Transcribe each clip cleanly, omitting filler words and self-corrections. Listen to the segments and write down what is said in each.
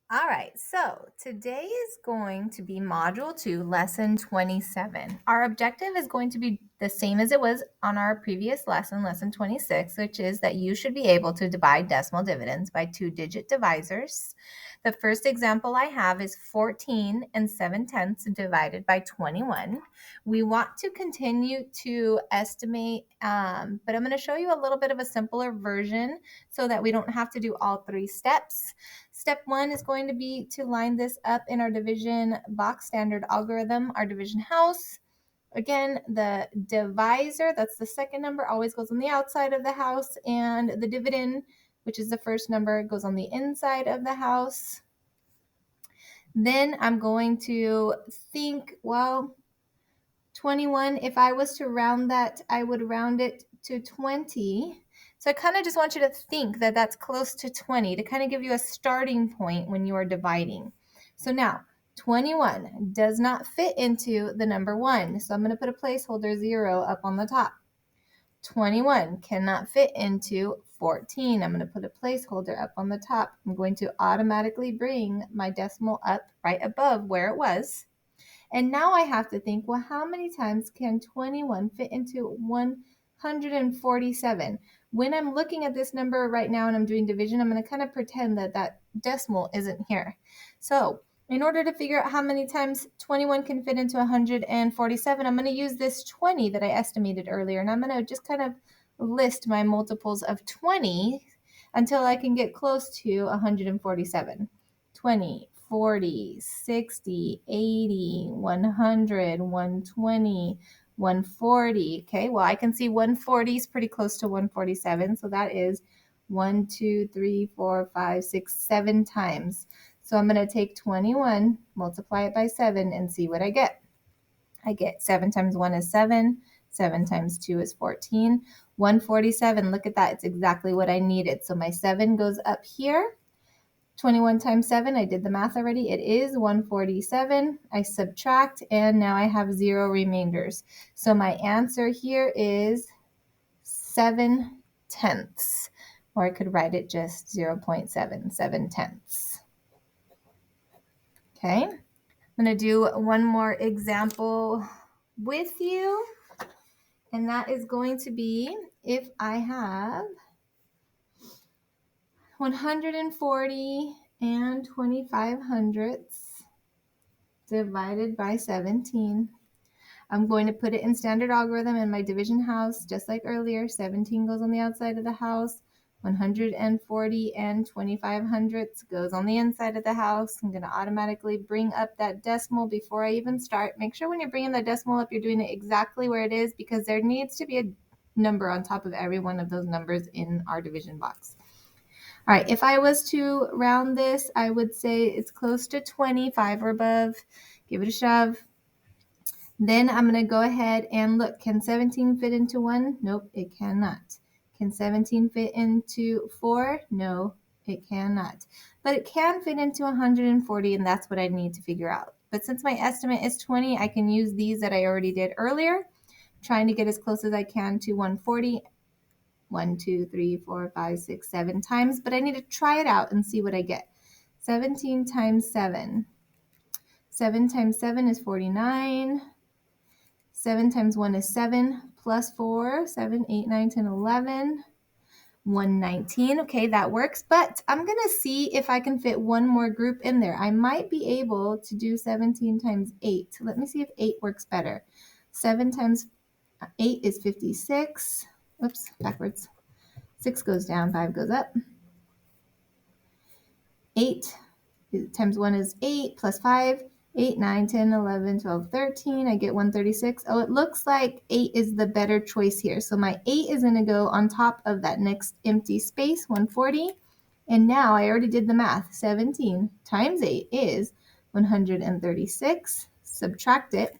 All right, so today is going to be Module 2, Lesson 27. Our objective is going to be the same as it was on our previous lesson, Lesson 26, which is that you should be able to divide decimal dividends by two-digit divisors. The first example I have is 14 and 7/10 divided by 21. We want to continue to estimate, but I'm going to show you a little bit of a simpler version so that we don't have to do all three steps. Step 1 is going to be to line this up in our division box standard algorithm, our division house. Again, the divisor, that's the second number, always goes on the outside of the house, and the dividend, which is the first number, goes on the inside of the house. Then I'm going to think, well, 21, if I was to round that, I would round it to 20. So I kind of just want you to think that that's close to 20 to kind of give you a starting point when you are dividing. So now 21 does not fit into the number 1. So I'm going to put a placeholder 0 up on the top. 21 cannot fit into 14. I'm going to put a placeholder up on the top. I'm going to automatically bring my decimal up right above where it was. And now I have to think, well, how many times can 21 fit into 147? When I'm looking at this number right now and I'm doing division, I'm going to kind of pretend that that decimal isn't here. So in order to figure out how many times 21 can fit into 147, I'm going to use this 20 that I estimated earlier. And I'm going to just kind of list my multiples of 20 until I can get close to 147. 20, 40, 60, 80, 100, 120, 140. Okay, well, I can see 140 is pretty close to 147. So that is 1, 2, 3, 4, 5, 6, 7 times. So I'm going to take 21, multiply it by 7, and see what I get. I get 7 times 1 is 7. 7 times 2 is 14. 147, look at that. It's exactly what I needed. So my 7 goes up here. 21 times 7, I did the math already. It is 147. I subtract, and now I have 0 remainders. So my answer here is 7/10, or I could write it just 0.7, 7/10. Okay, I'm going to do one more example with you, and that is going to be if I have 140 and 25 hundredths divided by 17. I'm going to put it in standard algorithm in my division house, just like earlier. 17 goes on the outside of the house. 140 and 25 hundredths goes on the inside of the house. I'm going to automatically bring up that decimal before I even start. Make sure when you're bringing the decimal up, you're doing it exactly where it is, because there needs to be a number on top of every one of those numbers in our division box. All right, if I was to round this, I would say it's close to 25 or above. Give it a shove. Then I'm going to go ahead and look. Can 17 fit into 1? Nope, it cannot. Can 17 fit into 4? No, it cannot. But it can fit into 140, and that's what I need to figure out. But since my estimate is 20, I can use these that I already did earlier, trying to get as close as I can to 140. 1, 2, 3, 4, 5, 6, 7 times, but I need to try it out and see what I get. 17 times 7. 7 times 7 is 49. 7 times 1 is 7, plus 4, 7, 8, 9, 10, 11, 119. Okay, that works, but I'm going to see if I can fit one more group in there. I might be able to do 17 times 8. Let me see if 8 works better. 7 times 8 is 56. Oops, backwards. 6 goes down, 5 goes up. 8 times 1 is 8, plus 5, 8, 9, 10, 11, 12, 13. I get 136. Oh, it looks like 8 is the better choice here. So my 8 is going to go on top of that next empty space, 140. And now I already did the math. 17 times 8 is 136. Subtract it.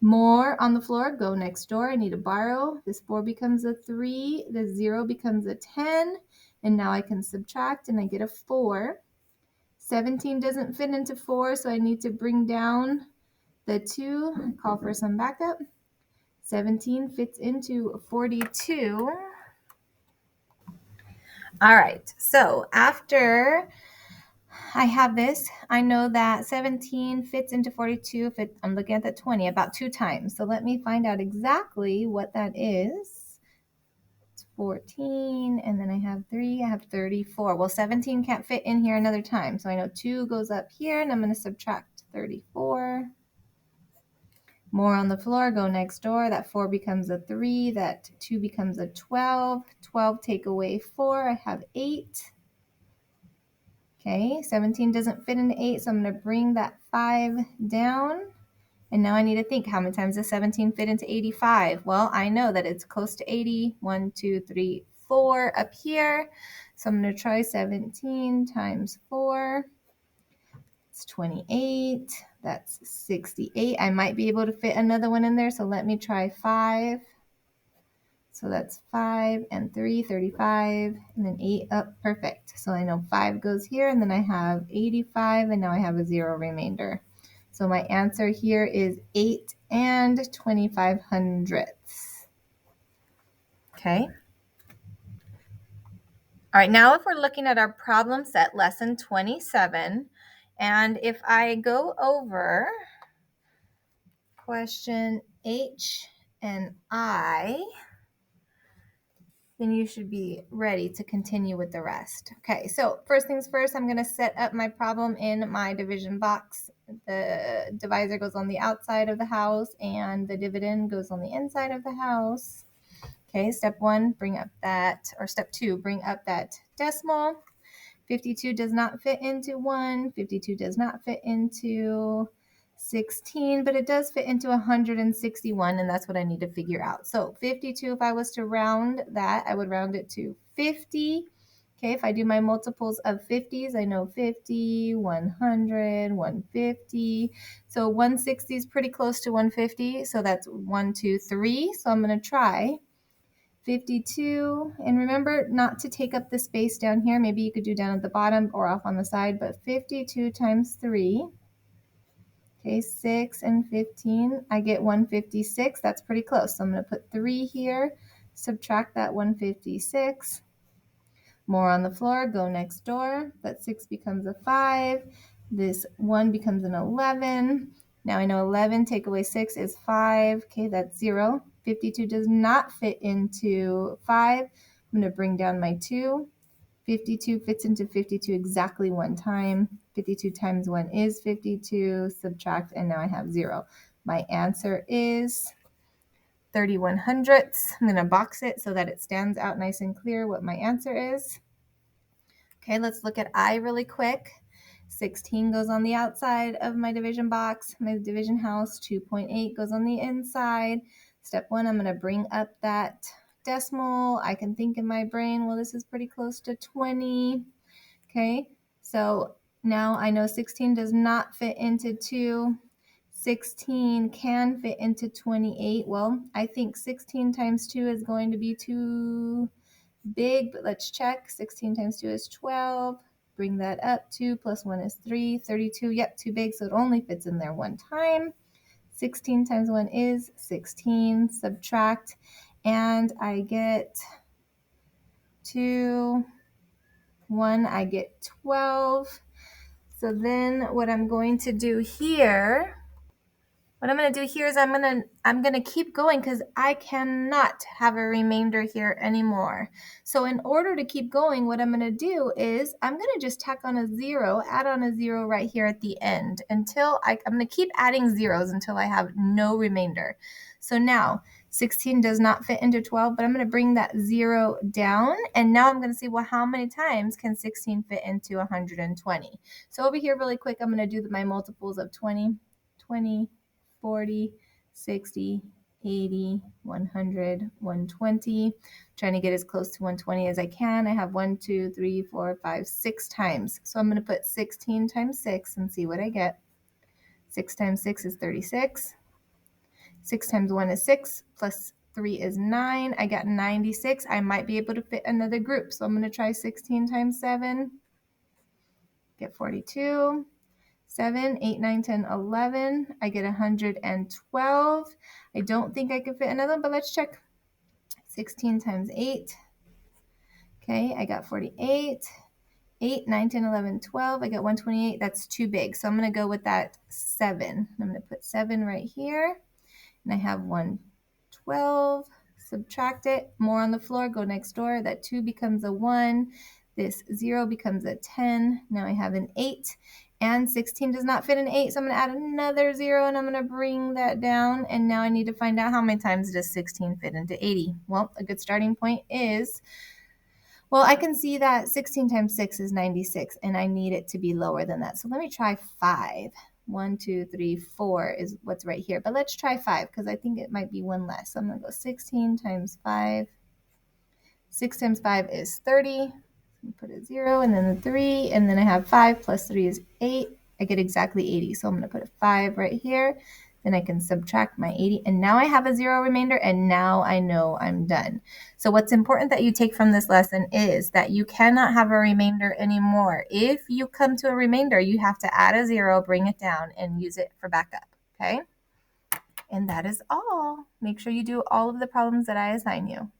More on the floor, go next door. I need to borrow. This 4 becomes a 3. The 0 becomes a 10. And now I can subtract, and I get a 4. 17 doesn't fit into 4, so I need to bring down the 2. Call for some backup. 17 fits into 42. All right, so after I have this. I know that 17 fits into 42. I'm looking at that 20 about 2 times. So let me find out exactly what that is. It's 14, and then I have 3. I have 34. Well, 17 can't fit in here another time. So I know 2 goes up here, and I'm going to subtract 34. More on the floor, go next door. That 4 becomes a 3. That 2 becomes a 12. 12 take away 4. I have 8. Okay, 17 doesn't fit into 8, so I'm going to bring that 5 down. And now I need to think, how many times does 17 fit into 85? Well, I know that it's close to 80. 1, 2, 3, 4 up here. So I'm going to try 17 times 4. It's 28. That's 68. I might be able to fit another one in there, so let me try 5. So that's 5 and 3, 35, and then 8 up. Perfect. So I know 5 goes here, and then I have 85, and now I have a 0 remainder. So my answer here is 8 and 25 hundredths. Okay. All right, now if we're looking at our problem set, lesson 27, and if I go over question H and I, then you should be ready to continue with the rest. Okay, so first things first, I'm going to set up my problem in my division box. The divisor goes on the outside of the house and the dividend goes on the inside of the house. Okay, step 1, bring up that, or step 2, bring up that decimal. 52 does not fit into 1. 52 does not fit into 16, but it does fit into 161, and that's what I need to figure out. So 52, if I was to round that, I would round it to 50. Okay, if I do my multiples of 50s, I know 50, 100, 150. So 160 is pretty close to 150, so that's 1, 2, 3. So I'm going to try 52, and remember not to take up the space down here. Maybe you could do down at the bottom or off on the side, but 52 times 3. Okay, 6 and 15, I get 156. That's pretty close. So I'm going to put 3 here, subtract that 156. More on the floor, go next door. That 6 becomes a 5. This 1 becomes an 11. Now I know 11 take away 6 is 5. Okay, that's 0. 52 does not fit into 5. I'm going to bring down my 2. 52 fits into 52 exactly 1 time. 52 times 1 is 52. Subtract, and now I have 0. My answer is 31 hundredths. I'm going to box it so that it stands out nice and clear what my answer is. Okay, let's look at I really quick. 16 goes on the outside of my division box. My division house, 2.8 goes on the inside. Step 1, I'm going to bring up that decimal. I can think in my brain, well, this is pretty close to 20. Okay, so now I know 16 does not fit into 2. 16 can fit into 28. Well, I think 16 times 2 is going to be too big, but let's check. 16 times 2 is 12. Bring that up. 2 plus 1 is 3. 32. Yep, too big, so it only fits in there 1 time. 16 times 1 is 16. Subtract, and I get 2, 1, I get 12. So then what I'm going to do here, I'm going to keep going because I cannot have a remainder here anymore. So in order to keep going, what I'm going to do is I'm going to just tack on a 0, add on a 0 right here at the end until I'm going to keep adding zeros until I have no remainder. So now 16 does not fit into 12, but I'm going to bring that 0 down, and now I'm going to see, well, how many times can 16 fit into 120? So over here really quick, I'm going to do my multiples of 20, 20, 40, 60, 80, 100, 120. Trying to get as close to 120 as I can. I have 1, 2, 3, 4, 5, 6 times. So I'm going to put 16 times 6 and see what I get. 6 times 6 is 36. 6 times 1 is 6, plus 3 is 9. I got 96. I might be able to fit another group. So I'm going to try 16 times 7. Get 42. 7, 8, 9, 10, 11. I get 112. I don't think I can fit another one, but let's check. 16 times 8. Okay, I got 48. 8, 9, 10, 11, 12. I got 128. That's too big. So I'm going to go with that 7. I'm going to put 7 right here. And I have 112. Subtract it. More on the floor. Go next door. That 2 becomes a 1. This 0 becomes a 10. Now I have an 8. And 16 does not fit an 8. So I'm going to add another 0 and I'm going to bring that down. And now I need to find out how many times does 16 fit into 80. Well, a good starting point is, well, I can see that 16 times 6 is 96, and I need it to be lower than that. So let me try 5. 1, 2, 3, 4 is what's right here. But let's try 5 because I think it might be one less. So I'm going to go 16 times 5. 6 times 5 is 30. Put a 0 and then a 3. And then I have 5 plus 3 is 8. I get exactly 80. So I'm going to put a 5 right here. Then I can subtract my 80. And now I have a 0 remainder. And now I know I'm done. So what's important that you take from this lesson is that you cannot have a remainder anymore. If you come to a remainder, you have to add a 0, bring it down, and use it for backup. Okay? And that is all. Make sure you do all of the problems that I assign you.